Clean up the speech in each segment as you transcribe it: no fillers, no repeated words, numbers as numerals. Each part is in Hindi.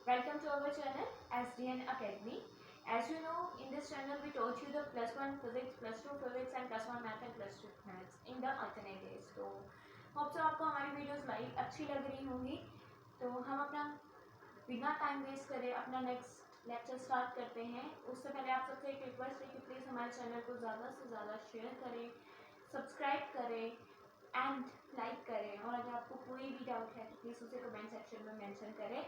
Welcome to our channel SDN Academy. As you know, in this channel we taught you the +1 physics, +2 physics and +1 math and +2 maths in the alternate days. तो होप सो आपको हमारी वीडियोस लाइक अच्छी लग रही होंगी. तो हम अपना बिना टाइम वेस्ट करे अपना नेक्स्ट लेक्चर स्टार्ट करते हैं. उससे पहले आप सबसे एक रिक्वेस्ट है कि प्लीज़ हमारे चैनल को ज़्यादा से ज़्यादा शेयर करें, सब्सक्राइब करें एंड लाइक करें. और अगर आपको कोई भी डाउट है तो प्लीज़ उसे कमेंट सेक्शन में मेंशन करें.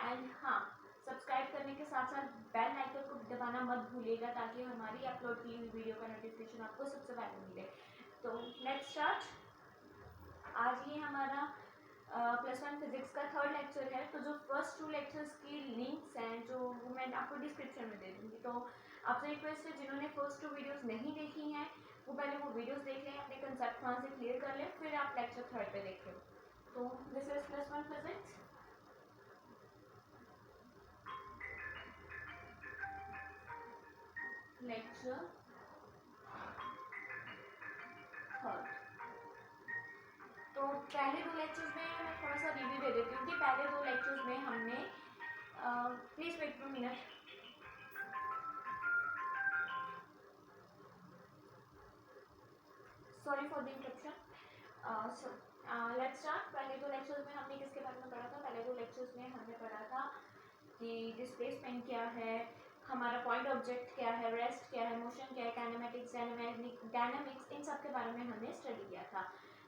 एंड हाँ, सब्सक्राइब करने के साथ साथ बेल आइकन को दबाना मत भूलिएगा ताकि हमारी अपलोड की हुई वीडियो का नोटिफिकेशन आपको सबसे पहले मिले. तो लेट्स स्टार्ट. आज ये हमारा +1 फिजिक्स का थर्ड लेक्चर है. तो जो फर्स्ट 2 लेक्चर्स की लिंक्स हैं जो वो मैं आपको डिस्क्रिप्शन में दे दूँगी. तो आपसे रिक्वेस्ट है जिन्होंने फर्स्ट 2 वीडियोस नहीं देखी हैं वो पहले वो वीडियोस देख लें, अपने कंसेप्ट वहाँ से क्लियर कर लें, फिर आप लेक्चर थर्ड पे देखें. तो this is +1 physics lecture third. तो पहले 2 लेक्चर्स में मैं थोड़ा सा रिव्यू दे देती हूँ कि पहले 2 लेक्चर्स में हमने please wait for minute. Sorry for the interruption. Let's start. पहले 2 लेक्चर्स में हमने किसके बारे में पढ़ा था? पहले 2 लेक्चर्स में हमने पढ़ा था कि डिस्प्लेसमेंट क्या है, हमारा पॉइंट ऑब्जेक्ट क्या है, रेस्ट क्या है, मोशन क्या है, काइनेमेटिक्स, डायनामिक्स, इन सब के बारे में हमने स्टडी किया था.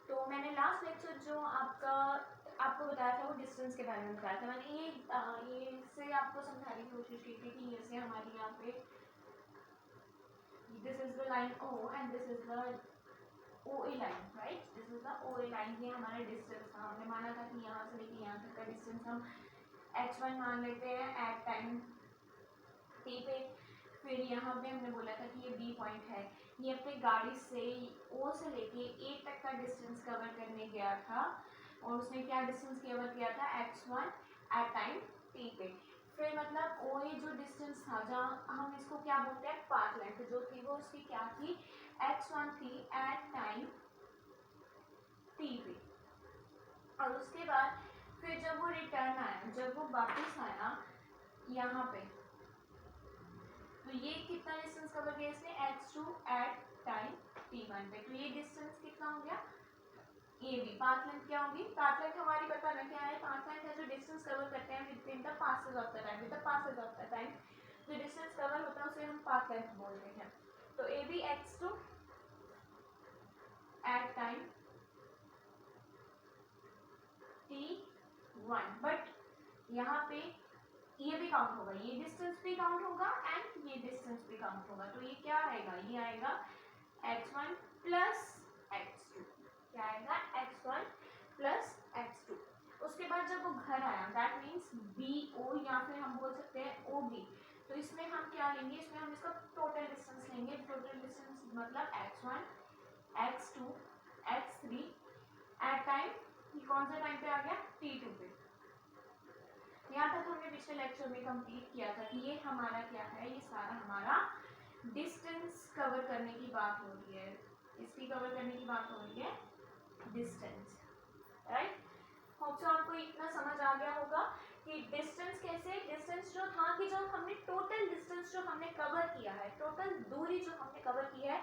तो मैंने लास्ट लेक्चर जो आपको बताया था वो डिस्टेंस के बारे में बताया था. मैंने ये से आपको समझाने की कोशिश की थी कि ये से हमारी यहाँ पे this is the line O and this is the OA line, right. This is the OA line. ये हमारा डिस्टेंस था. हमने माना था कि यहाँ से लेके यहाँ तक का डिस्टेंस हम h1 मान लेते हैं एट टाइम t पे. फिर यहाँ पे हमने बोला था कि ये B पॉइंट है. ये अपनी गाड़ी से O से लेके A तक का डिस्टेंस कवर करने गया था और उसने क्या डिस्टेंस कवर किया था? h1 एट टाइम t पे. फिर मतलब OA जो डिस्टेंस था जहाँ हम इसको क्या बोलते हैं? पाथ लेंथ जो थी वो उसकी क्या थी? h1 थी एट टाइम t पे. और उसके बाद फिर जब वो रिटर्न आया, जब वो वापस आया यहाँ पे, तो ये कितना डिस्टेंस कवर किया इसने? h2 एट टाइम t1 पे. तो ये डिस्टेंस कितना हो गया? AB. पाथ लेंथ क्या होगी? पाथ लेंथ हमारी पता ना क्या है? पाथ लेंथ है जो डिस्टेंस कवर करते हैं with the passage of the time. With the passage of the time जो डिस्टेंस कवर होता है उसे हम पाथ लेंथ बोलते हैं. तो AB x2 at time t1. But यहाँ पे ये भी काउंट होगा, ये डिस्टेंस भी काउंट होगा एंड ये डिस्टेंस भी काउंट होगा. तो ये क्या आएगा? ये आएगा h1 प्लस x2. क्या आएगा? x1 plus x2. उसके बाद जब वो घर आया दैट मीन्स BO या फिर हम बोल सकते हैं OB. तो इसमें हम क्या लेंगे? इसमें हम इसका टोटल डिस्टेंस लेंगे. टोटल डिस्टेंस मतलब h1 x2 x3 at time, कौन सा टाइम पे आ गया? t2 पे. यहाँ तक हमने पिछले लेक्चर में कंप्लीट किया था कि ये हमारा क्या है? ये सारा हमारा डिस्टेंस कवर करने की बात हो रही है. इसकी कवर करने की बात हो रही है डिस्टेंस, राइट. होप सो आपको इतना समझ आ गया होगा कि डिस्टेंस कैसे, डिस्टेंस जो था कि जो हमने टोटल डिस्टेंस जो हमने कवर किया है, टोटल दूरी जो हमने कवर की है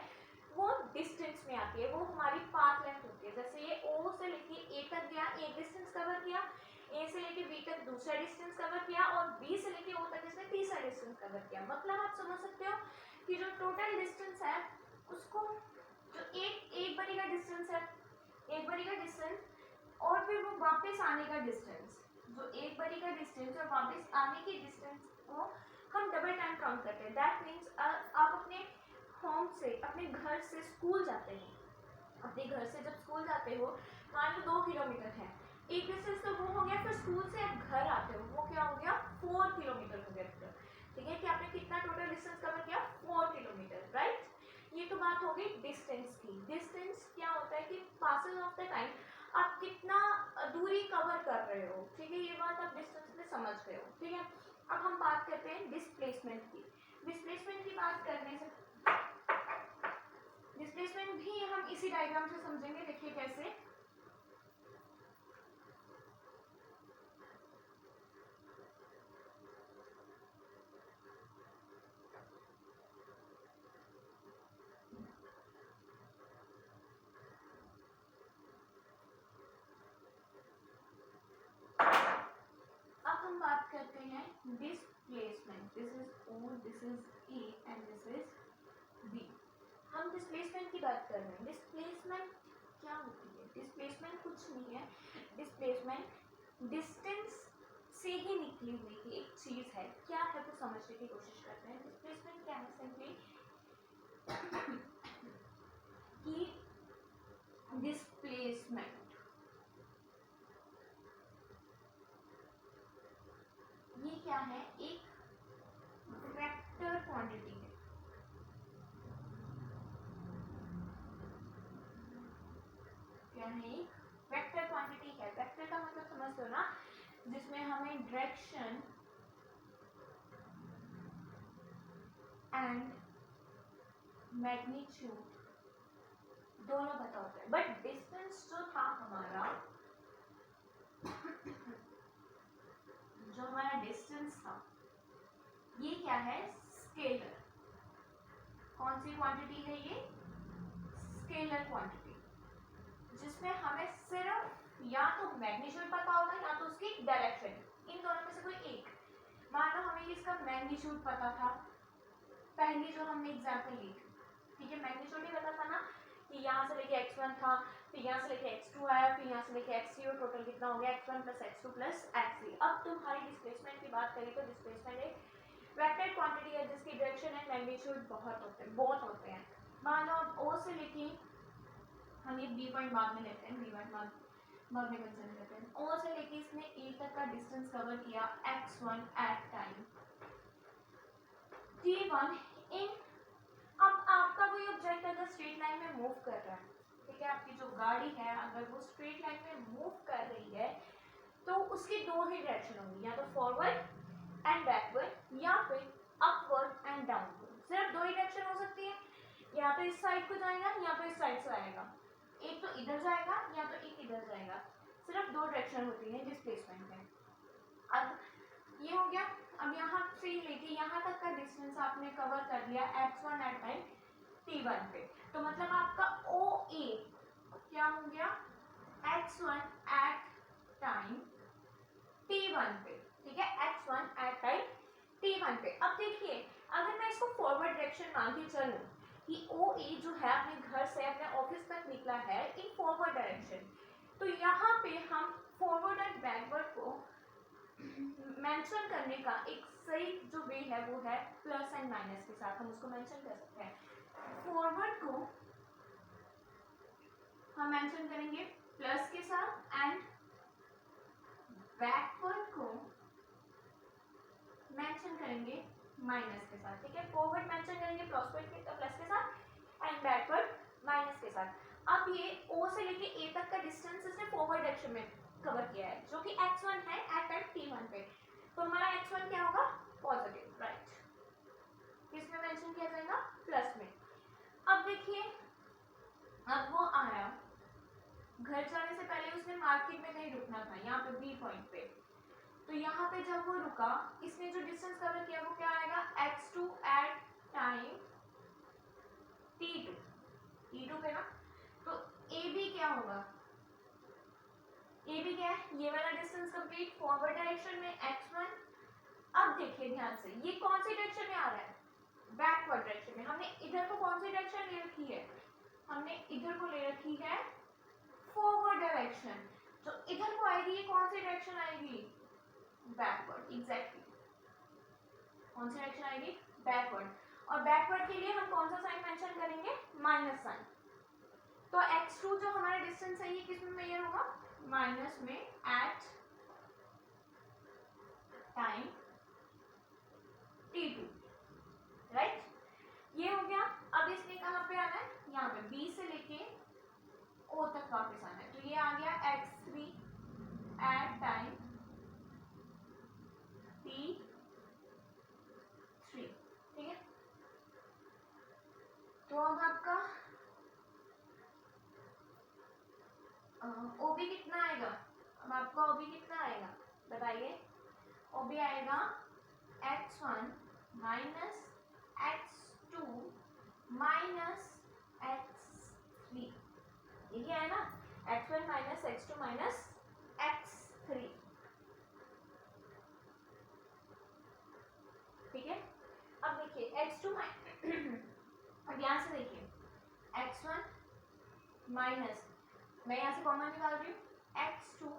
वो डिस्टेंस में आती है. वो हमारी पाथ लेंथ होती है. जैसे ये O से लेके A तक गया, एक डिस्टेंस कवर किया, A से लेके B तक दूसरा डिस्टेंस कवर किया और B से लेके O तक इसने तीसरा डिस्टेंस कवर किया. मतलब आप समझ सकते हो कि जो टोटल डिस्टेंस है उसको जो एक बारी का डिस्टेंस है, एक बारी का डिस्टेंस और फिर वो वापस आने का डिस्टेंस, जो एक बारी का डिस्टेंस और वापस आने की डिस्टेंस को हम डबल टाइम काउंट करते हैं. दैट मीन्स आप अपने होम से, अपने घर से स्कूल जाते हो, अपने घर से जब स्कूल जाते हो मान लो 2 किलोमीटर है, एक डिस्टेंस तो वो हो गया. फिर स्कूल से आप घर आते हो वो क्या हो गया? 4 किलोमीटर हो गया. ठीक है कि आपने कितना टोटल डिस्टेंस कवर किया? 4 किलोमीटर, राइट. ये तो बात हो गई डिस्टेंस की. डिस्टेंस क्या होता है कि पासेज ऑफ द टाइम आप कितना दूरी कवर कर रहे हो. ठीक है, ये बात आप डिस्टेंस में समझ गए हो. ठीक है, अब हम बात करते हैं डिस्प्लेसमेंट की. डिस्प्लेसमेंट की बात करने से डिस्प्लेसमेंट भी हम इसी डायग्राम से समझेंगे. देखिए कैसे. करते हैं displacement. This is O, this is A and this is B. हम डिस्प्लेसमेंट की बात कर रहे हैं. डिस्प्लेसमेंट क्या होती है? डिस्प्लेसमेंट कुछ नहीं है. डिस्प्लेसमेंट डिस्टेंस से ही निकली हुई एक चीज है. क्या है वो समझने की कोशिश करते हैं. डिस्प्लेसमेंट क्या है? सिंपली कि डिस्प्लेसमेंट ये क्या है? एक वेक्टर क्वांटिटी है. क्या है? एक वेक्टर क्वांटिटी है. वेक्टर का मतलब समझ लो ना, जिसमें हमें डायरेक्शन एंड मैग्नीट्यूड दोनों पता होता है. बट डिस्टेंस जो था हमारा, जो हमारा डिस्टेंस था, ये क्या है? स्केलर. कौन सी क्वांटिटी है ये? स्केलर क्वांटिटी, जिसमें हमें सिर्फ या तो मैग्नीट्यूड पता होगा या तो उसकी डायरेक्शन. इन दोनों में से कोई एक. मान लो हमें इसका मैग्नीट्यूड पता था पहली जो हमने एग्जांपल ली थी. ठीक है, मैग्नीट्यूड ही पता था ना कि यहाँ से लेके x1 था, फिर यहाँ से लेके x2 आया, फिर यहाँ से लेके x3 और टोटल कितना हो गया? x1 plus x2 plus x3. अब तुम्हारी डिस्प्लेसमेंट की बात करें तो डिस्प्लेसमेंट एक वेक्टर क्वांटिटी है जिसकी डायरेक्शन एंड मैग्नीट्यूड बहुत होते हैं. मान लो O से लेके हम ये B पॉइंट बाद में लेते हैं, B पॉइंट बाद में कंसीडर करते हैं. O से लेके इसने A तक का डिस्टेंस कवर किया x1 एट टाइम t1 इन. अब आपका कोई ऑब्जेक्ट अगर स्ट्रेट लाइन में मूव कर रहा है, ठीक है, आपकी जो गाड़ी है अगर वो स्ट्रेट लाइन में मूव कर रही है तो उसकी दो ही डायरेक्शन होंगी, या तो फॉरवर्ड एंड बैकवर्ड या फिर अपवर्ड एंड डाउनवर्ड. सिर्फ दो ही डायरेक्शन हो सकती है. या तो इस साइड को जाएगा या तो इस साइड से आएगा. एक तो इधर जाएगा या तो एक इधर जाएगा. सिर्फ दो डायरेक्शन होती है डिस्प्लेसमेंट में. अब ये हो गया. अब यहाँ से लेके यहाँ तक का डिस्टेंस आपने कवर कर लिया x1 एट टाइम t1 पे. तो मतलब आपका OA क्या हो गया? x1 एट टाइम t1 पे. ठीक है, x1 एट टाइम t1 पे. अब देखिए, अगर मैं इसको फॉरवर्ड डायरेक्शन मान के चलूं कि OA जो है अपने घर से अपने ऑफिस तक निकला है इन फॉरवर्ड डायरेक्शन, तो यहाँ पे हम फॉरवर्ड एंड बैकवर्ड को मेंशन करने का एक सही जो वे है वो है प्लस एंड माइनस के साथ. हम उसको मेंशन कर सकते हैं. फॉरवर्ड को हम मेंशन करेंगे प्लस के साथ एंड बैकवर्ड को मेंशन करेंगे माइनस के साथ. ठीक है, फॉरवर्ड मेंशन करेंगे प्लस के साथ एंड बैकवर्ड माइनस के साथ. अब ये O से लेके A तक का डिस्टेंस इसने फॉरवर्ड डायरेक्शन में कवर किया है जो कि x1 है एट टाइम t1 पे. तो हमारा x1 क्या होगा? पॉजिटिव. राइट, किसमें मेंशन किया जाएगा? प्लस में. अब देखिए, अब वो आया, घर जाने से पहले उसने मार्केट में कहीं रुकना था, यहाँ पे B पॉइंट पे. तो यहाँ पे जब वो रुका, इसने जो डिस्टेंस कवर किया वो क्या आएगा? x2 एट टाइम t2 पे ना. तो AB क्या होगा? AB क्या है? ये वाला डिस्टेंस कंप्लीट फॉरवर्ड डायरेक्शन में x1. अब देखिए ध्यान से, ये कौन सी डायरेक्शन में आ रहा है? बैकवर्ड डायरेक्शन में. हमने इधर को कौन सी डायरेक्शन ले रखी है? हमने इधर को ले रखी है फॉरवर्ड डायरेक्शन. तो इधर को आएगी, ये कौन सी डायरेक्शन आएगी? बैकवर्ड. एग्जैक्टली, कौन सी डायरेक्शन आएगी? बैकवर्ड. और बैकवर्ड के लिए हम कौन सा साइन मेंशन करेंगे? Minus sign. तो x2 जो हमारा डिस्टेंस है ये किस में मेजर होगा? माइनस में एट टाइम t2. राइट, ये हो गया. अब इसने कहाँ पे आना है? यहाँ पे B से लेके O तक वापस आना है. तो ये आ गया x3 एट टाइम t3. ठीक है, तो अब आपका OB कितना आएगा? अब आपका OB कितना आएगा बताइए? OB आएगा x1 minus x2 minus x3. ये क्या है ना? x1 minus x2 minus x3. x2 अब यहाँ से देखिए x1 माइनस, मैं यहाँ से कॉमन निकाल रही हूँ, x2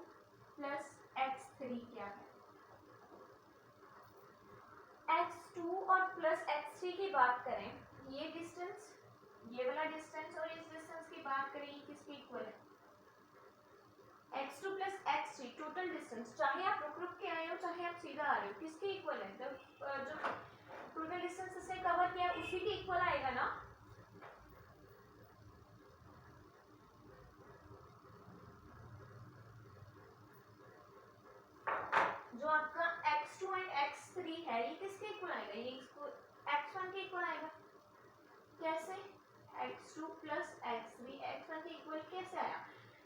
प्लस x3 क्या है, x2 और प्लस x3 की बात करें, ये डिस्टेंस, ये वाला डिस्टेंस और इस डिस्टेंस की बात करें, ये किसके इक्वल है, x2 plus x3 total distance, चाहे आप रुक रुक के आए हो चाहे आप सीधा आ रहे हो, किसके इक्वल है, जो टोटल डिस्टेंस इससे कवर किया उसी के इक्वल आएगा ना। जो आपका x2 एंड x3 है ये किसके इक्वल आएगा, ये x1 के इक्वल आएगा। कैसे, x2 प्लस x3 x1 के इक्वल कैसे आया,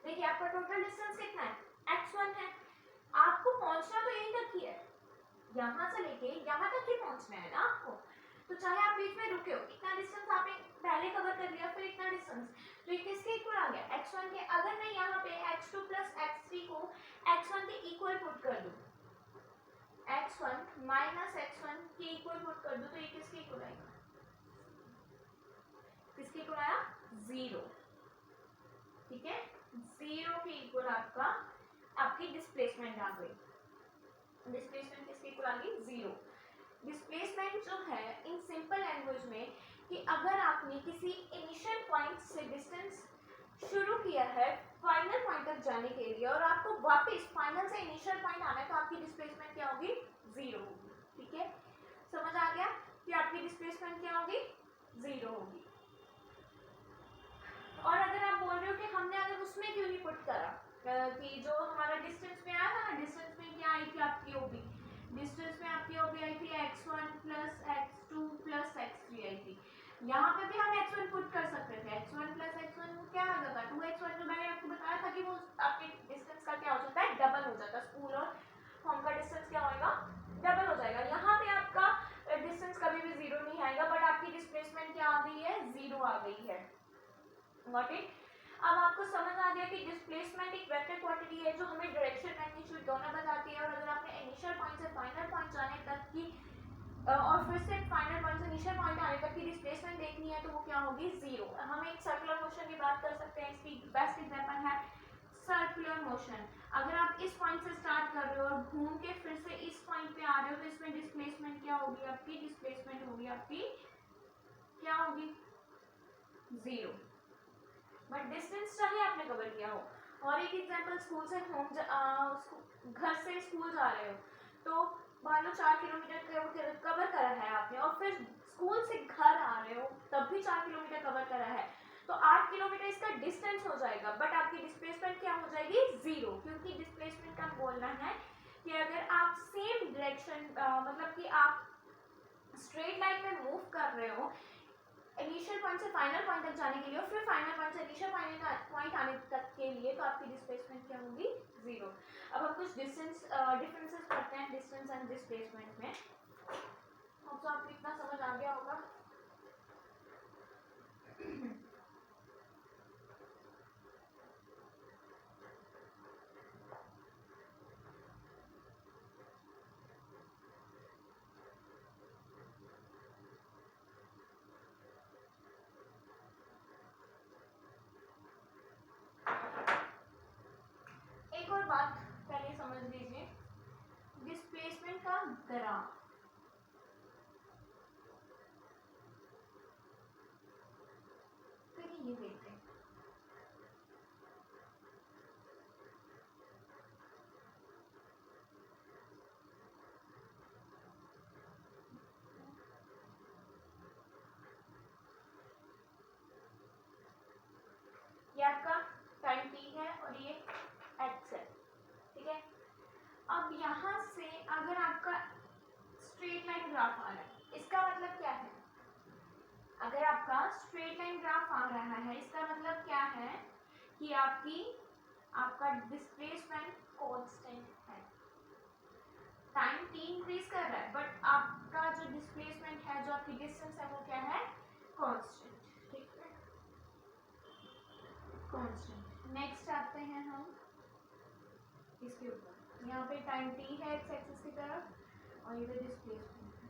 देखिए आपका टोटल डिस्टेंस कितना है, x1 है, आपको पहुंचना तो यहीं तक ही है, यहाँ से लेके यहाँ तक ही पहुंचना है ना आपको, तो चाहे आप बीच में रुके हो, इतना डिस्टेंस आपने पहले कवर कर लिया, फिर इतना डिस्टेंस, तो ये किसके इक्वल आ गया, x1 के। अगर मैं यहाँ पे x2 प्लस x3 को x1 के इक्वल पुट कर दूं, x1 माइनस x1 के इक्वल पुट कर दूं, तो ये किसके इक्वल आएगा, किसके इक्वल आया, 0, ठीक है, 0 के इक्वल आपकी डिस्प्लेसमेंट आ गई, डिस्प्लेसमेंट किसके इक्वल आ गई, 0। डिस्प्लेसमेंट जो है इन सिंपल लैंग्वेज में, कि अगर आपने किसी इनिशियल पॉइंट से डिस्टेंस शुरू किया है फाइनल पॉइंट तक जाने के लिए और आपको वापस फाइनल से इनिशियल पॉइंट आना है, तो आपकी डिस्प्लेसमेंट क्या होगी, 0 होगी, ठीक है, समझ आ गया कि आपकी डिस्प्लेसमेंट क्या होगी, 0 होगी। और अगर आप बोल रहे हो कि हमने अगर उसमें क्यों नहीं पुट करा, कि जो हमारा डिस्टेंस में आया था ना, डिस्टेंस में क्या आई थी आपकी ओबी, डिस्टेंस में आपकी ओबी आई थी x1 plus x2 plus x3 आई थी, यहाँ पे भी हम x1 पुट कर सकते थे, x1 प्लस x1 क्या आ जाता, 2x1, जो मैंने आपको बताया था कि वो आपके डिस्टेंस का क्या हो जाता है, डबल हो जाता है, स्कूल और होम का डिस्टेंस क्या होगा, डबल हो जाएगा। यहाँ पे आपका डिस्टेंस कभी भी 0 नहीं आएगा, बट आपकी डिस्प्लेसमेंट क्या आ गई है, 0 आ गई है, गॉट इट। अब आपको समझ आ गया कि डिस्प्लेसमेंट एक वेक्टर क्वांटिटी है जो हमें डायरेक्शन मैग्नीट्यूड दोनों बताती है, और अगर आपने इनिशियल पॉइंट से फाइनल पॉइंट जाने तक की और फिर से फाइनल पॉइंट से इनिशियल पॉइंट आने तक की डिस्प्लेसमेंट देखनी है, तो वो क्या होगी, 0। हम एक सर्कुलर मोशन की बात कर सकते हैं, इसकी बेस्ट एग्जांपल है सर्कुलर मोशन। अगर आप इस पॉइंट से स्टार्ट कर रहे हो और घूम के फिर से इस पॉइंट पे आ रहे हो, तो इसमें डिस्प्लेसमेंट क्या होगी, आपकी डिस्प्लेसमेंट होगी आपकी क्या होगी, 0, बट डिस्टेंस चाहे आपने कवर किया हो। और एक एग्जांपल, स्कूल से घर से स्कूल जा रहे हो, तो मान लो 4 किलोमीटर कवर करा है आपने, और फिर स्कूल से घर आ रहे हो तब भी 4 किलोमीटर कवर करा है, तो 8 किलोमीटर इसका डिस्टेंस हो जाएगा, बट आपकी डिस्प्लेसमेंट क्या हो जाएगी, 0, क्योंकि डिस्प्लेसमेंट का बोलना है कि अगर आप सेम डायरेक्शन मतलब कि आप स्ट्रेट लाइन में मूव कर रहे हो इनिशियल पॉइंट से फाइनल पॉइंट तक जाने के लिए, और फिर फाइनल पॉइंट से इनिशियल पॉइंट आने तक के लिए, तो आपकी डिस्प्लेसमेंट क्या होगी, 0। अब हम कुछ डिफरेंसेस करते हैं डिस्टेंस एंड डिस्प्लेसमेंट में, तो आपको इतना समझ आ गया होगा। एक और बात पहले समझ लीजिए, डिस्प्लेसमेंट का ग्राफ, ये देखते हैं, ये आपका टाइम t है और ये x है, ठीक है। अब यहाँ से अगर आपका स्ट्रेट लाइन ग्राफ आ रहा है, इसका मतलब क्या है, अगर आपका स्ट्रेट लाइन ग्राफ आ रहा है, इसका मतलब क्या है कि आपका डिस्प्लेसमेंट कांस्टेंट है, टाइम t इंक्रीज कर रहा है, बट आपका जो डिस्प्लेसमेंट है, जो आपकी डिस्टेंस है, वो क्या है, कांस्टेंट, ठीक है, कांस्टेंट। नेक्स्ट आते हैं हम इसके ऊपर, यहाँ पे टाइम t है एक्स एक्सिस की तरफ और इधर डिस्प्लेसमेंट है,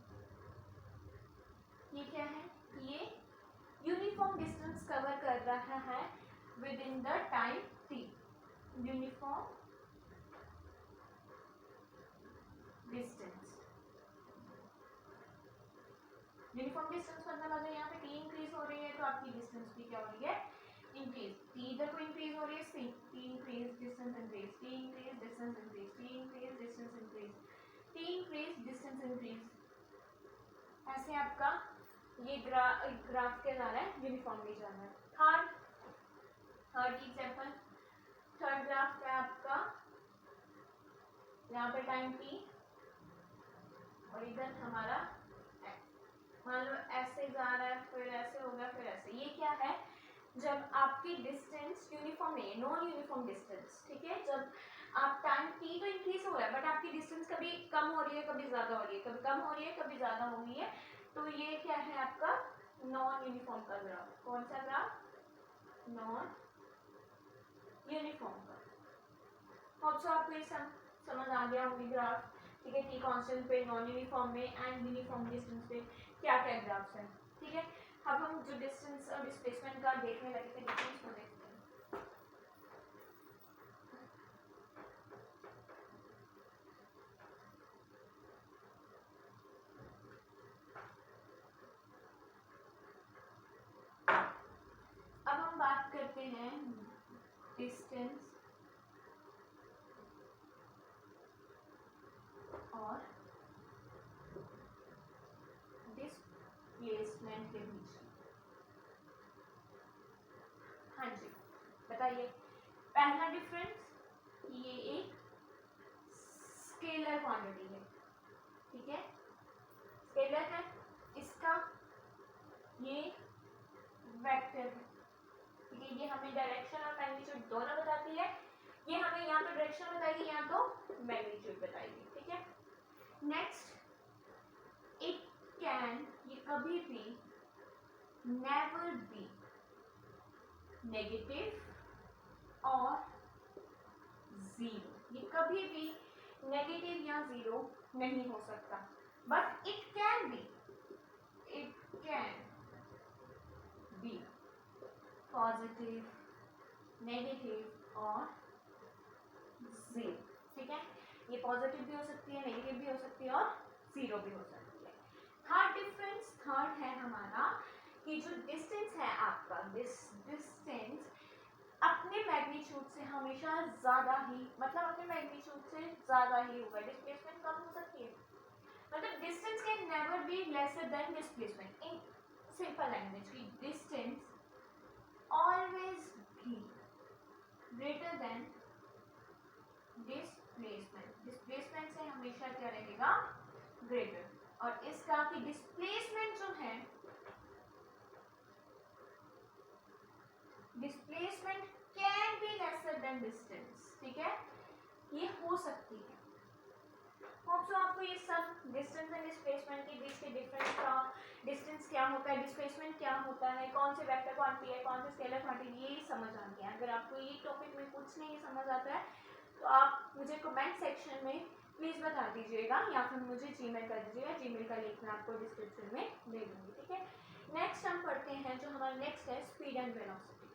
ये क्या है, ये यूनिफॉर्म डिस्टेंस कवर कर रहा है with in the time t। Uniform distance, uniform distance मतलब अगर यहाँ पे t इंक्रीज हो रही है तो आपकी डिस्टेंस भी क्या हो रही है, इंक्रीज। t इधर को इंक्रीज हो रही है, t increase distance increase, t increase distance increase, t increase distance increase, t increase distance increase. ऐसे आपका ये ग्राफ क्या जा रहा है, यूनिफॉर्मली जा रहा है। थर्ड एग्जांपल, थर्ड ग्राफ है आपका, यहाँ पे टाइम t और इधर हमारा मान लो ऐसे जा रहा है, फिर ऐसे होगा, फिर ऐसे। ये क्या है, जब आपकी डिस्टेंस यूनिफॉर्म नहीं है, नॉन यूनिफॉर्म डिस्टेंस, ठीक है। जब आप टाइम t तो इंक्रीज हो रहा है बट आपकी डिस्टेंस कभी कम हो रही है, कभी ज्यादा हो रही है, कभी कम हो रही है, कभी ज्यादा हो रही है, तो ये क्या है आपका नॉन यूनिफॉर्म का ग्राफ। कौन सा ग्राफ, नॉन यूनिफॉर्म का। होप सो आपको ये समझ आ गया होगी ग्राफ, ठीक है। टी कांस्टेंट पे, नॉन यूनिफॉर्म में एंड यूनिफॉर्म डिस्टेंस पे क्या क्या ग्राफ्स हैं, ठीक है। अब हम जो डिस्टेंस और डिस्प्लेसमेंट का देखने लगे थे, डिस्टेंस को देखते हैं। अब हम बात करते हैं डिस्टेंस और डिस्प्लेसमेंट के बीच। हाँ जी, बताइए। पहला डिफरेंस, ये एक स्केलर क्वांटिटी है, ठीक है, स्केलर है, इसका ये वेक्टर है, ठीक है। ये हमें डायरेक्शन और मैग्नीट्यूड दोनों बताती है। ये हमें यहाँ पे डायरेक्शन बताएगी, यहाँ तो मैग्नीट्यूड बताएगी, ठीक है। नेक्स्ट, इट कैन, ये कभी भी नेवर बी नेगेटिव और जीरो, ये कभी भी नेगेटिव या जीरो नहीं हो सकता, but it can be positive, negative और जीरो, ठीक है। ये पॉजिटिव भी हो सकती है, नेगेटिव भी हो सकती है और जीरो भी हो सकती है। थर्ड डिफरेंस, थर्ड है हमारा कि जो डिस्टेंस है आपका, डिस्टेंस अपने मैग्नीट्यूड से हमेशा ज्यादा ही, मतलब अपने मैग्नीट्यूड से ज्यादा ही होगा। डिस्प्लेसमेंट कम हो सकती है, मतलब distance can never be lesser than displacement. In simple language की distance always be greater than displacement. Displacement से हमेशा क्या रहेगा, ग्रेटर। और इसका कि डिस्प्लेसमेंट जो है, displacement can be lesser then distance, ठीक है, ये हो सकती है। होप सो आपको ये सब डिस्टेंस एंड डिस्प्लेसमेंट के बीच के डिफरेंस का, डिस्टेंस क्या होता है, डिस्प्लेसमेंट क्या होता है, कौन से वेक्टर क्वांटिटी है, कौन से स्केलर क्वांटिटी, ये समझ आ गया। अगर आपको ये टॉपिक में कुछ नहीं समझ आता है तो आप मुझे कमेंट सेक्शन में प्लीज़ बता दीजिएगा या फिर मुझे जीमेल कर दीजिएगा। जीमेल का लिंक मैं आपको डिस्क्रिप्शन में दे दूँगी, ठीक है। नेक्स्ट हम पढ़ते हैं, जो हमारा नेक्स्ट है speed and velocity.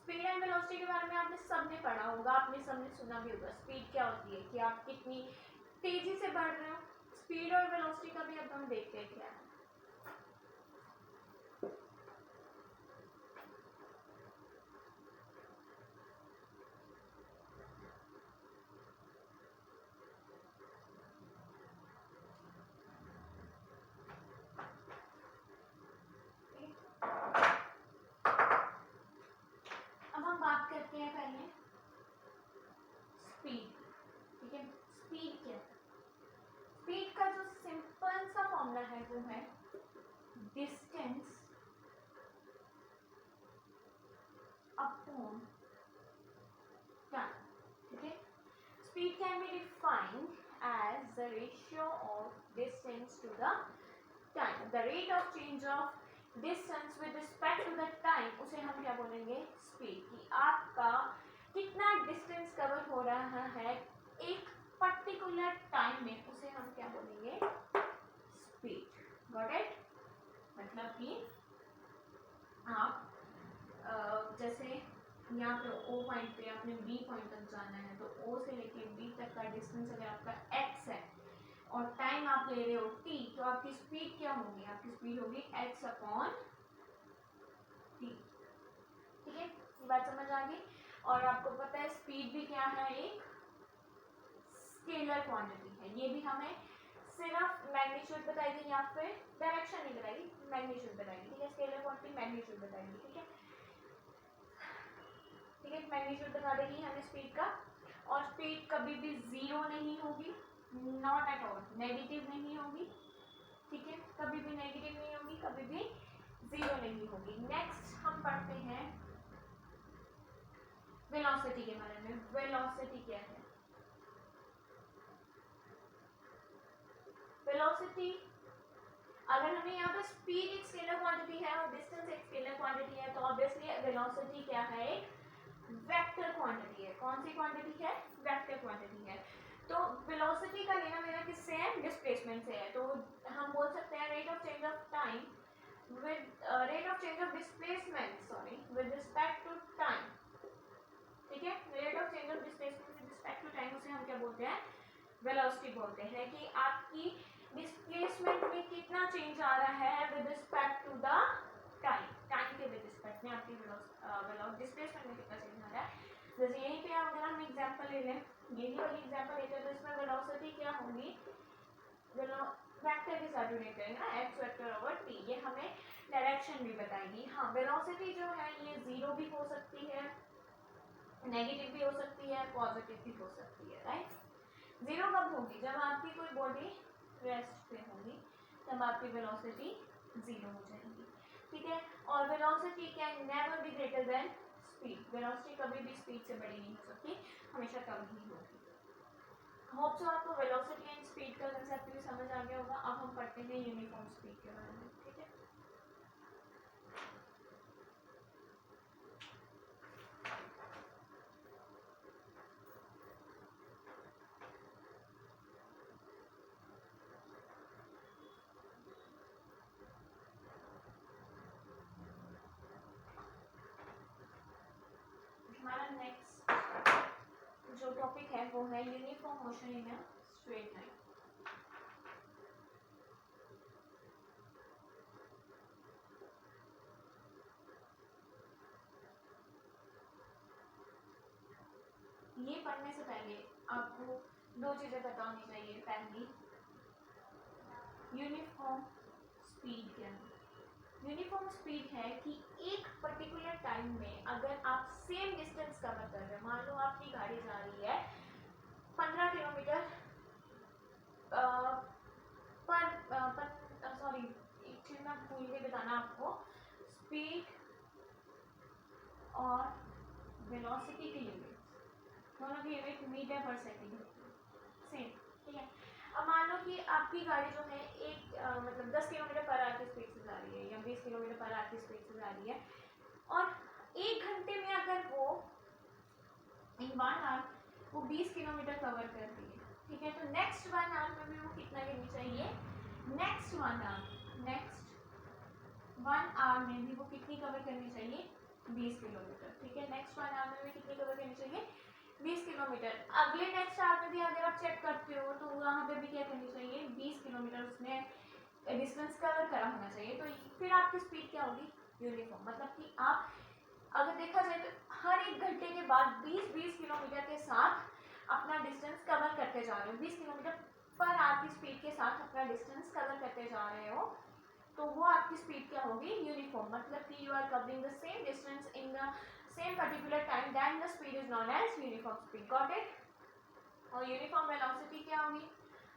Speed and velocity के बारे में आपने सबने पढ़ा होगा, आपने सबने सुना भी होगा। स्पीड क्या होती है कि आप कितनी तेजी से बढ़ रहे हो। स्पीड और वेलोसिटी का भी अब हम देखते हैं क्या है। अब हम बात करते हैं पहले स्पीड, ठीक है। स्पीड क्या है, स्पीड का जो सिंपल सा फॉर्मूला है वो है डिस्टेंस अपॉन टाइम, ठीक है। Speed can be defined as the ratio of distance to the time, the rate of change of distance with respect to the time, उसे हम क्या बोलेंगे, स्पीड। कि आपका कितना डिस्टेंस कवर हो रहा है एक पर्टिकुलर टाइम में, उसे हम क्या बोलेंगे, स्पीड। Got it. आप जैसे यहाँ पे O पॉइंट पे आपने B पॉइंट तक जाना है, तो O से लेके B तक का डिस्टेंस अगर आपका x है और टाइम आप ले रहे हो t, तो आपकी स्पीड क्या होगी? आपकी स्पीड होगी x अपॉन t। ठीक है, ये बात समझ आ गई। और आपको पता है स्पीड भी क्या है? एक स्केलर क्वांटिटी है। ये भी हमें सिर्फ मैग्नीट्यूड बताएगी या फिर डायरेक्शन नहीं बताएगी, मैग्नीट्यूड बताएगी। ठीक है, स्केलर क्वांटिटी मैग्नीट्यूड बताएगी। ठीक है, ठीक है, मैग्नीट्यूड बता देगी हमें स्पीड का। और स्पीड कभी भी जीरो नहीं होगी, नॉट एट ऑल, नेगेटिव नहीं होगी। ठीक है, कभी भी नेगेटिव नहीं होगी, कभी भी जीरो नहीं होगी। नेक्स्ट हम पढ़ते हैं वेलोसिटी के बारे में। वेलोसिटी क्या है? वेलोसिटी, अगर हमें यहाँ पे स्पीड एक स्केलर क्वांटिटी है और डिस्टेंस एक स्केलर क्वांटिटी है, तो ऑब्वियसली वेलोसिटी क्या है? एक वेक्टर क्वांटिटी है। कौन सी क्वांटिटी है? वेक्टर क्वांटिटी है। तो वेलोसिटी का लेना मेरा किससे है? डिस्प्लेसमेंट से है। तो हम बोल सकते हैं rate of change of time with rate of change of displacement, sorry, with respect to time. ठीक है, rate of change of displacement with respect to time, उसे हम क्या बोलते हैं? वेलोसिटी बोलते हैं। कि आपकी डिस्प्लेसमेंट में कितना चेंज आ रहा है with respect to the time, time के विद रिस्पेक्ट में आपकी डिस्प्लेसमेंट में कितना चेंज आ रहा है। जैसे यहीं पे अगर हम एग्जांपल ले लें, यही वाली एग्जांपल लेते हैं, तो इसमें वेलोसिटी क्या होगी? वेक्टर के साथ रिलेटेड है ना, x वेक्टर ओवर t। ये हमें डायरेक्शन भी बताएगी। हाँ, वेलोसिटी जो है ये जीरो भी हो सकती है, नेगेटिव भी हो सकती है, पॉजिटिव भी हो सकती है, राइट। जीरो कब होगी? जब आपकी कोई बॉडी रेस्ट पे होगी, तब आपकी वेलोसिटी जीरो हो जाएगी। ठीक है, और velocity can never B greater then speed. Velocity कभी भी स्पीड से बड़ी नहीं हो सकती, हमेशा कम ही होगी। होप सो आपको वेलोसिटी एंड स्पीड का कंसेप्ट भी समझ आ गया होगा। अब हम पढ़ते हैं यूनिफॉर्म स्पीड के बारे में। ठीक है, हमारा नेक्स्ट जो टॉपिक है वो है uniform motion in a straight line. ये पढ़ने से पहले आपको दो चीजें पता होनी चाहिए। पहली, यूनिफॉर्म स्पीड क्या है? यूनिफॉर्म स्पीड है कि एक पर्टिकुलर टाइम में अगर आप सेम डिस्टेंस कवर कर रहे हो, मान लो आपकी गाड़ी जा रही है 15 किलोमीटर पर, सॉरी एक चीज मैं भूल गई बताना आपको, स्पीड और वेलोसिटी की लिमिट, दोनों की लिमिट मीटर पर सेकेंड सेम। ठीक है, अब मान लो कि आपकी गाड़ी जो है एक मतलब 10 किलोमीटर पर आवर की स्पीड से जा रही है या 20 किलोमीटर पर आवर की स्पीड से जा रही है, और एक घंटे में अगर वो इन 1 आवर वो 20 किलोमीटर कवर कर रही है। ठीक है, तो नेक्स्ट 1 आवर में भी वो कितना करनी चाहिए? नेक्स्ट 1 आवर में भी वो कितनी कवर करनी चाहिए? 20 किलोमीटर। ठीक है, नेक्स्ट 1 आवर में भी कितनी कवर करनी चाहिए? 20 किलोमीटर। अगले नेक्स्ट आवर में भी अगर आप चेक करते हो तो वहाँ पे भी क्या करनी चाहिए? 20 किलोमीटर उसने डिस्टेंस कवर करा होना चाहिए। तो फिर आपकी स्पीड क्या होगी? यूनिफॉर्म। मतलब कि आप अगर देखा जाए तो हर एक घंटे के बाद 20-20 किलोमीटर के साथ अपना डिस्टेंस कवर करते जा रहे हो, 20 किलोमीटर पर आवर की स्पीड के साथ अपना डिस्टेंस कवर करते जा रहे हो, तो वो आपकी स्पीड क्या होगी? यूनिफॉर्म। मतलब कि you are covering the same distance in the same particular time, then the speed is known as uniform speed. Got it? और यूनिफॉर्म वेलोसिटी क्या होगी?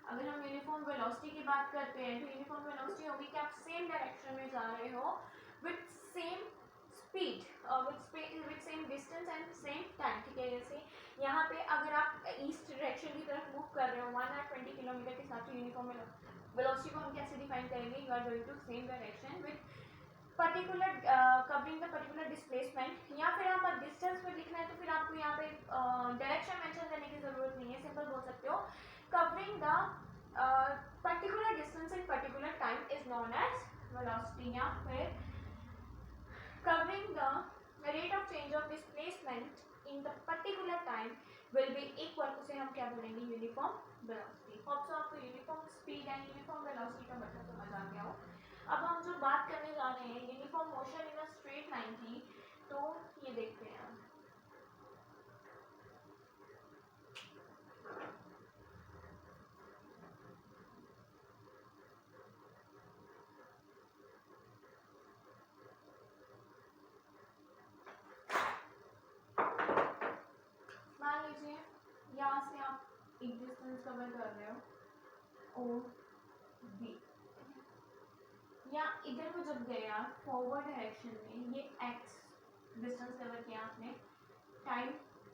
अगर हम यूनिफॉर्म वेलोसिटी की बात करते हैं तो यूनिफॉर्म वेलोसिटी होगी कि आप सेम डायरेक्शन में जा रहे हो with same speed, with same distance and same time. ठीक है, जैसे यहाँ पे अगर आप ईस्ट डायरेक्शन की तरफ मूव कर रहे हो 120 किलोमीटर के साथ, तो यूनिफॉर्म वेलोसिटी को हम कैसे डिफाइन करेंगे? You are going to same direction with particular covering the particular displacement. या फिर आप डिस्टेंस में लिखना है तो फिर आपको यहाँ पे डायरेक्शन मेंशन करने की जरूरत नहीं है, सिंपल बोल सकते हो covering the particular distance in particular time is known as velocity. या फिर covering the rate of change of displacement in the particular time will be equal, उसे हम क्या बोलेंगे, यूनिफॉर्म वेलोसिटी। होप सो आपको uniform speed and uniform velocity का मतलब समझ आ गया हो। अब हम जो बात करने जा रहे हैं uniform motion in a straight line की, तो ये देखते हैं हम। मान लीजिए यहाँ से आप एक डिस्टेंस कवर कर रहे हो ओ बी, या इधर को जब गया फॉरवर्ड डायरेक्शन में, ये एक्स डिस्टेंस कवर किया आपने टाइम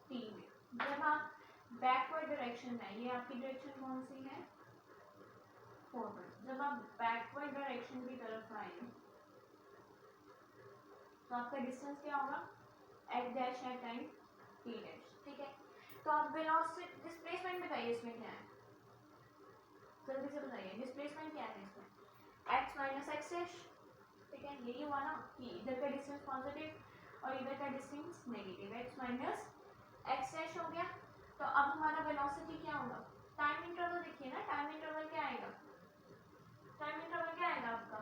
टी में। जब आप बैकवर्ड डायरेक्शन में, ये आपकी डायरेक्शन कौन सी है, फॉरवर्ड, जब आप बैकवर्ड डायरेक्शन की तरफ आए तो आपका डिस्टेंस क्या होगा, एक्स डैश है टाइम टी डैश, ठीक है। तो आप वेलोसिटी डिस्प्लेसमेंट बताइए इसमें क्या है, जल्दी से बताइए डिस्प्लेसमेंट क्या है इसमें, x माइनस एक्स डैश, ठीक है। यही हुआ ना कि इधर का डिस्टेंस पॉजिटिव और इधर का distance negative, x minus x dash हो गया। तो अब हमारा वेलोसिटी क्या होगा, टाइम इंटरवल देखिए ना, टाइम इंटरवल क्या आएगा, टाइम इंटरवल क्या आएगा आपका,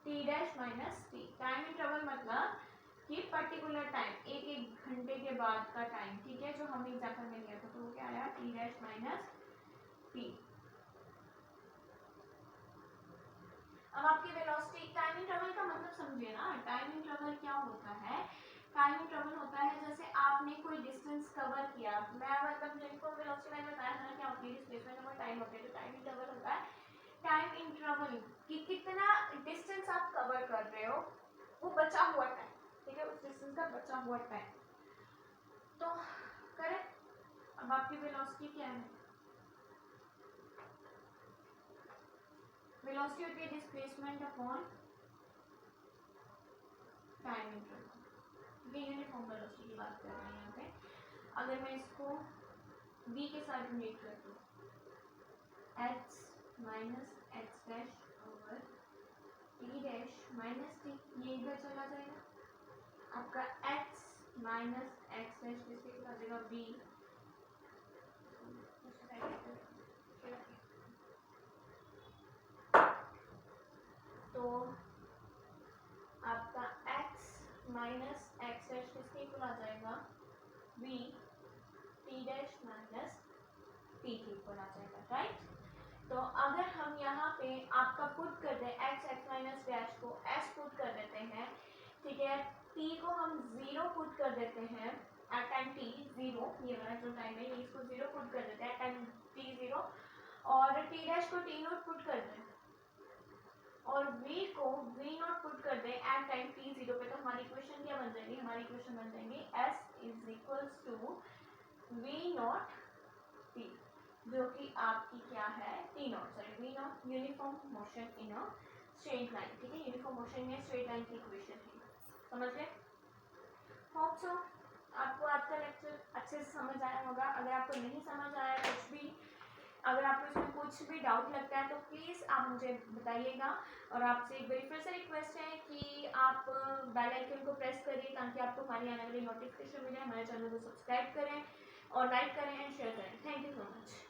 T dash minus T. Time interval मतलब कि पर्टिकुलर टाइम, एक एक घंटे के बाद का टाइम, ठीक है, जो हम एग्जाम्पल में लिया था, तो वो क्या आया, टी डैश माइनस टी। अब आपकी वेलोसिटी, टाइम इंटरवल का मतलब समझिए ना, टाइम इंटरवल क्या होता है, टाइम इंटरवल होता है जैसे आपने कोई डिस्टेंस कवर किया, मैं मतलब जिनको वेलोसिटी मैंने बताया था ना क्या होती है, डिस्प्लेसमेंट और टाइम होता है, तो टाइम इंटरवल होता है, टाइम इंटरवल कि कितना डिस्टेंस आप कवर कर रहे हो, वो बचा हुआ टाइम, ठीक है, उस डिस्टेंस का बचा हुआ टाइम। तो करेक्ट। अब आपकी वेलोसिटी क्या है, वेलोसिटी होती है डिस्प्लेसमेंट अपॉन टाइम इंटरवल। ये यूनिफॉर्म वेलोसिटी की बात कर रहे हैं यहाँ पे। अगर मैं इसको v के साथ रिलेट कर दूँ, x minus x dash over T dash minus T, ये इधर चला जाएगा, आपका x माइनस एक्स डैश किसके साथ आ जाएगा, v, तो आपका x माइनस एक्स डैश किसके इक्वल आ जाएगा, v T dash minus T के इक्वल आ जाएगा, राइट। तो अगर हम यहाँ पे आपका पुट कर दें x माइनस डैश को s पुट कर देते हैं, ठीक है, t को हम 0 पुट कर देते हैं एट टाइम t 0, ये वाला जो टाइम है ये इसको 0 पुट कर देते हैं एट टाइम t 0, और t डैश को t नॉट पुट कर दें और v को v नॉट पुट कर दें एट टाइम t 0 पे, तो हमारी इक्वेशन क्या बन जाएगी, हमारी इक्वेशन बन जाएगी s is equals to v not t, जो कि आपकी क्या है, T not, sorry V not, uniform motion in a straight line, ठीक है, यूनिफॉर्म मोशन में स्ट्रेट लाइन की इक्वेशन है, समझ गए। होप सो आपको आज का लेक्चर अच्छे से समझ आया होगा। अगर आपको नहीं समझ आया कुछ भी, अगर आपको इसमें कुछ भी डाउट लगता है तो प्लीज़ आप मुझे बताइएगा, और आपसे एक बार फिर से रिक्वेस्ट है कि आप बेल आइकन को प्रेस करिए ताकि आपको हमारी आने वाली नोटिफिकेशन मिले, हमारे चैनल को सब्सक्राइब करें और लाइक करें एंड शेयर करें। Thank you so much.